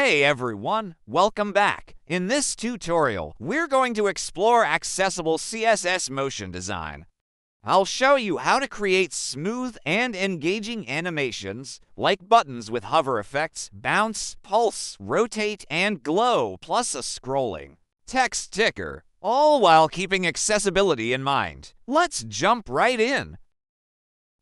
Hey everyone, welcome back. In this tutorial, we're going to explore accessible CSS motion design. I'll show you how to create smooth and engaging animations, like buttons with hover effects, bounce, pulse, rotate, and glow, plus a scrolling text ticker, all while keeping accessibility in mind. Let's jump right in.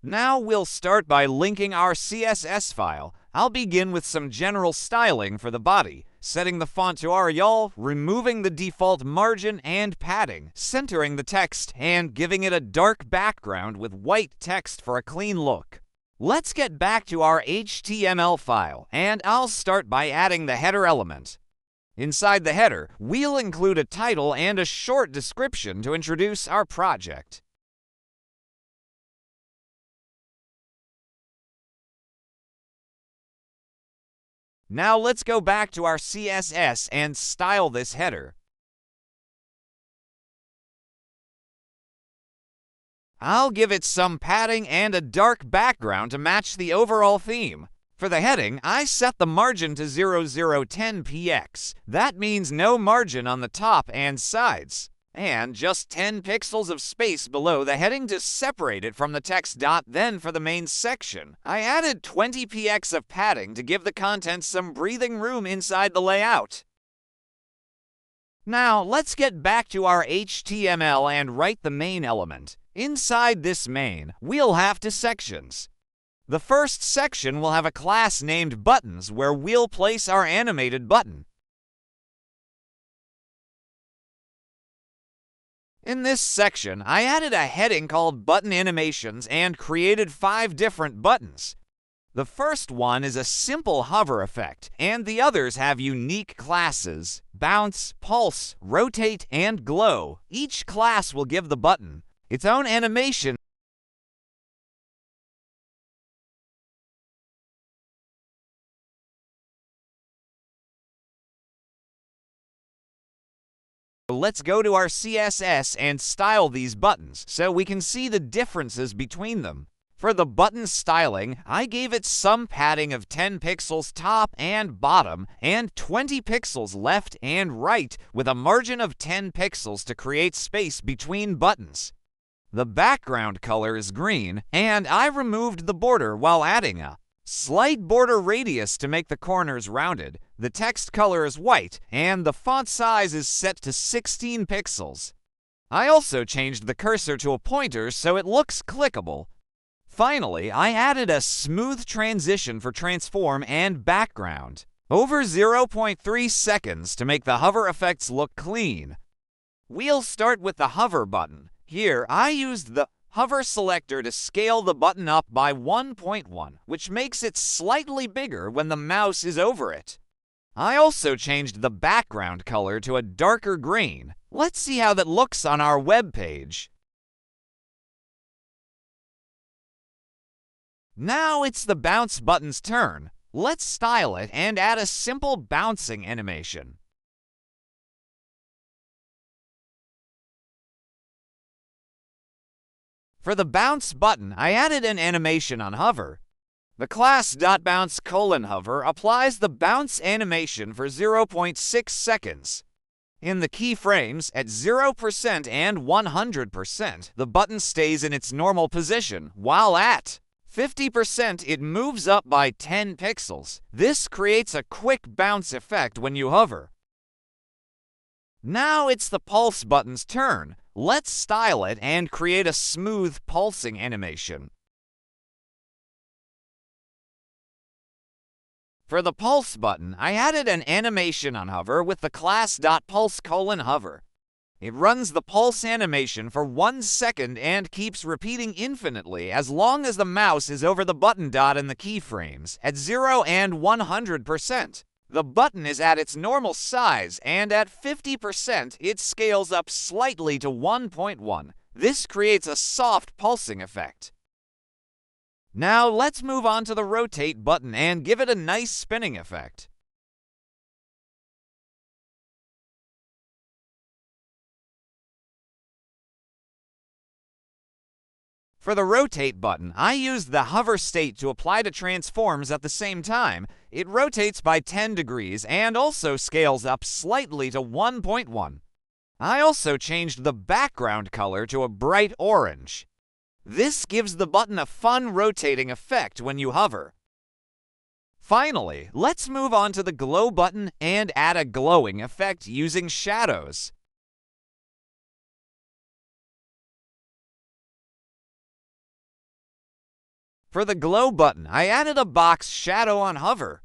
Now we'll start by linking our CSS file. I'll begin with some general styling for the body, setting the font to Arial, removing the default margin and padding, centering the text, and giving it a dark background with white text for a clean look. Let's get back to our HTML file, and I'll start by adding the header element. Inside the header, we'll include a title and a short description to introduce our project. Now let's go back to our CSS and style this header. I'll give it some padding and a dark background to match the overall theme. For the heading, I set the margin to 0010 px. That means no margin on the top and sides, and just 10 pixels of space below the heading to separate it from the text. Then for the main section, I added 20 px of padding to give the content some breathing room inside the layout. Now let's get back to our HTML and write the main element. Inside this main, we'll have two sections. The first section will have a class named Buttons where we'll place our animated button. In this section, I added a heading called Button Animations and created 5 different buttons. The first one is a simple hover effect, and the others have unique classes: Bounce, Pulse, Rotate, and Glow. Each class will give the button its own animation. Let's go to our CSS and style these buttons so we can see the differences between them. For the button styling, I gave it some padding of 10 pixels top and bottom and 20 pixels left and right with a margin of 10 pixels to create space between buttons. The background color is green, and I removed the border while adding a slight border radius to make the corners rounded. The text color is white, and the font size is set to 16 pixels. I also changed the cursor to a pointer so it looks clickable. Finally, I added a smooth transition for transform and background over 0.3 seconds to make the hover effects look clean. We'll start with the hover button. Here, I used the hover selector to scale the button up by 1.1, which makes it slightly bigger when the mouse is over it. I also changed the background color to a darker green. Let's see how that looks on our web page. Now it's the bounce button's turn. Let's style it and add a simple bouncing animation. For the bounce button, I added an animation on hover. The class.bounce::hover applies the bounce animation for 0.6 seconds. In the keyframes, at 0% and 100%, the button stays in its normal position, while at 50% it moves up by 10 pixels. This creates a quick bounce effect when you hover. Now it's the pulse button's turn. Let's style it and create a smooth pulsing animation. For the pulse button, I added an animation on hover with the class.pulse::hover. It runs the pulse animation for 1 second and keeps repeating infinitely as long as the mouse is over the button dot in the keyframes at 0 and 100%. The button is at its normal size, and at 50% it scales up slightly to 1.1. This creates a soft pulsing effect. Now let's move on to the rotate button and give it a nice spinning effect. For the rotate button, I used the hover state to apply to transforms at the same time. It rotates by 10 degrees and also scales up slightly to 1.1. I also changed the background color to a bright orange. This gives the button a fun rotating effect when you hover. Finally, let's move on to the glow button and add a glowing effect using shadows. For the glow button, I added a box shadow on hover.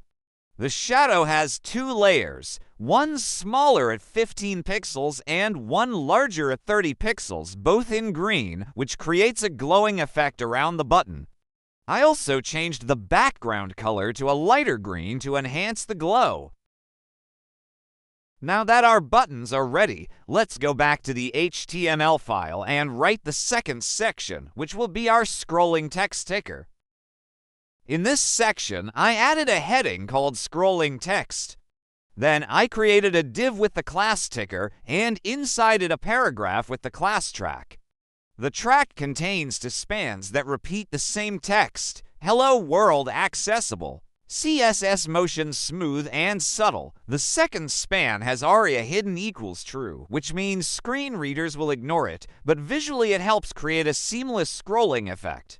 The shadow has two layers, one smaller at 15 pixels and one larger at 30 pixels, both in green, which creates a glowing effect around the button. I also changed the background color to a lighter green to enhance the glow. Now that our buttons are ready, let's go back to the HTML file and write the second section, which will be our scrolling text ticker. In this section, I added a heading called Scrolling Text. Then I created a div with the class ticker and inside it a paragraph with the class track. The track contains two spans that repeat the same text. Hello World Accessible. CSS motion smooth and subtle. The second span has aria hidden equals true, which means screen readers will ignore it, but visually it helps create a seamless scrolling effect.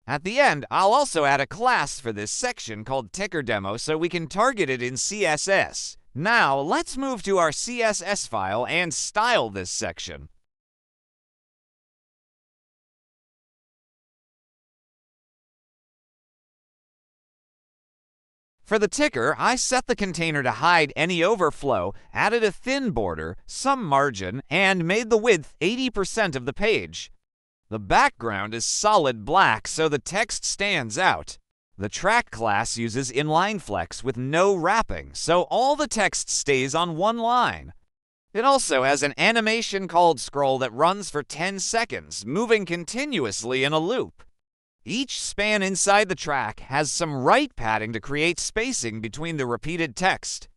At the end, I'll also add a class for this section called Ticker Demo so we can target it in CSS. Now, let's move to our CSS file and style this section. For the ticker, I set the container to hide any overflow, added a thin border, some margin, and made the width 80% of the page. The background is solid black, so the text stands out. The track class uses inline flex with no wrapping, so all the text stays on one line. It also has an animation called scroll that runs for 10 seconds, moving continuously in a loop. Each span inside the track has some right padding to create spacing between the repeated text.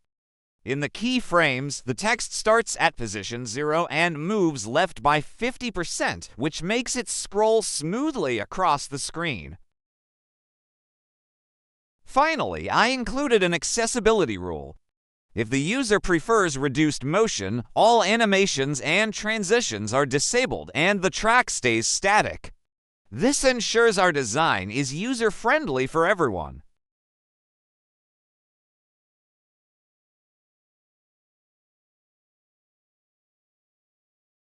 In the keyframes, the text starts at position 0 and moves left by 50%, which makes it scroll smoothly across the screen. Finally, I included an accessibility rule. If the user prefers reduced motion, all animations and transitions are disabled and the track stays static. This ensures our design is user-friendly for everyone.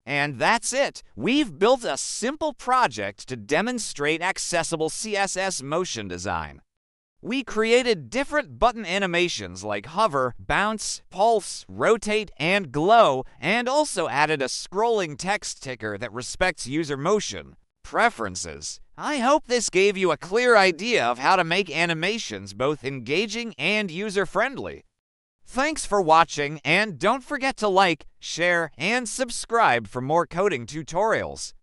And that's it! We've built a simple project to demonstrate accessible CSS motion design. We created different button animations like hover, bounce, pulse, rotate, and glow, and also added a scrolling text ticker that respects user motion preferences. I hope this gave you a clear idea of how to make animations both engaging and user-friendly. Thanks for watching, and don't forget to like, share, and subscribe for more coding tutorials.